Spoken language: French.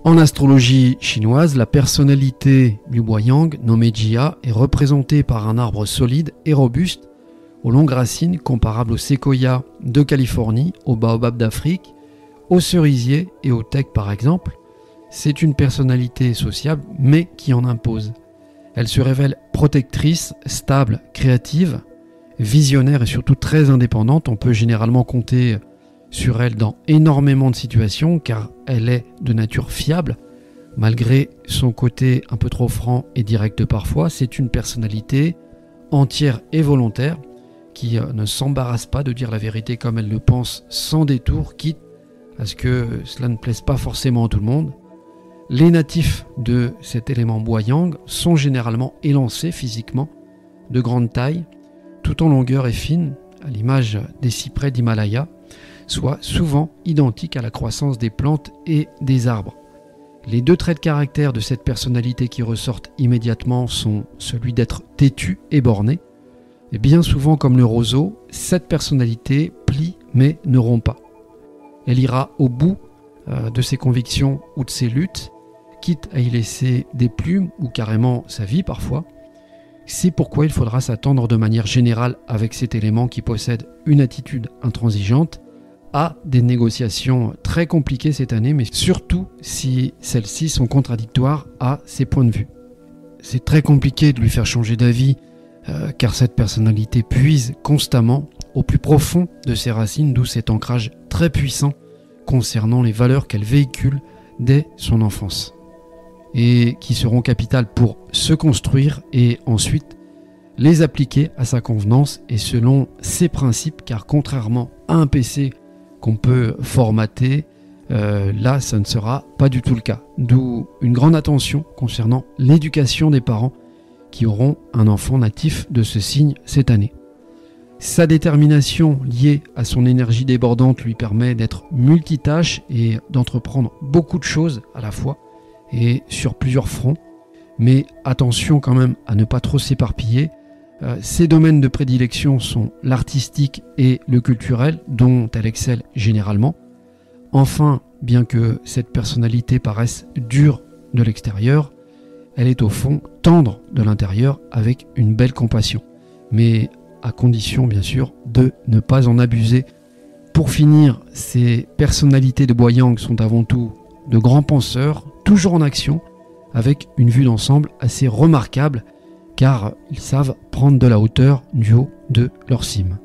En astrologie chinoise, la personnalité du Boyang, nommé Jia, est représentée par un arbre solide et robuste, aux longues racines comparables aux séquoias de Californie, aux baobabs d'Afrique, aux cerisiers et aux tecs par exemple. C'est une personnalité sociable, mais qui en impose. Elle se révèle protectrice, stable, créative, visionnaire et surtout très indépendante. On peut généralement compter sur elle dans énormément de situations car elle est de nature fiable. Malgré son côté un peu trop franc et direct parfois, c'est une personnalité entière et volontaire qui ne s'embarrasse pas de dire la vérité comme elle le pense sans détour, quitte à ce que cela ne plaise pas forcément à tout le monde. Les natifs de cet élément Boyang sont généralement élancés physiquement, de grande taille, tout en longueur et fine, à l'image des cyprès d'Himalaya, soit souvent identiques à la croissance des plantes et des arbres. Les deux traits de caractère de cette personnalité qui ressortent immédiatement sont celui d'être têtu et borné. Et bien souvent comme le roseau, cette personnalité plie mais ne rompt pas. Elle ira au bout de ses convictions ou de ses luttes, quitte à y laisser des plumes ou carrément sa vie parfois. C'est pourquoi il faudra s'attendre de manière générale avec cet élément qui possède une attitude intransigeante à des négociations très compliquées cette année, mais surtout si celles-ci sont contradictoires à ses points de vue. C'est très compliqué de lui faire changer d'avis car cette personnalité puise constamment au plus profond de ses racines, d'où cet ancrage très puissant concernant les valeurs qu'elle véhicule dès son enfance et qui seront capitales pour se construire et ensuite les appliquer à sa convenance et selon ses principes, car contrairement à un PC qu'on peut formater, là ça ne sera pas du tout le cas. D'où une grande attention concernant l'éducation des parents qui auront un enfant natif de ce signe cette année. Sa détermination liée à son énergie débordante lui permet d'être multitâche et d'entreprendre beaucoup de choses à la fois et sur plusieurs fronts. Mais attention quand même à ne pas trop s'éparpiller. Ses domaines de prédilection sont l'artistique et le culturel, dont elle excelle généralement. Enfin, bien que cette personnalité paraisse dure de l'extérieur, elle est au fond tendre de l'intérieur avec une belle compassion. Mais à condition bien sûr de ne pas en abuser. Pour finir, ces personnalités de Boyang sont avant tout de grands penseurs, toujours en action, avec une vue d'ensemble assez remarquable, car ils savent prendre de la hauteur du haut de leur cime.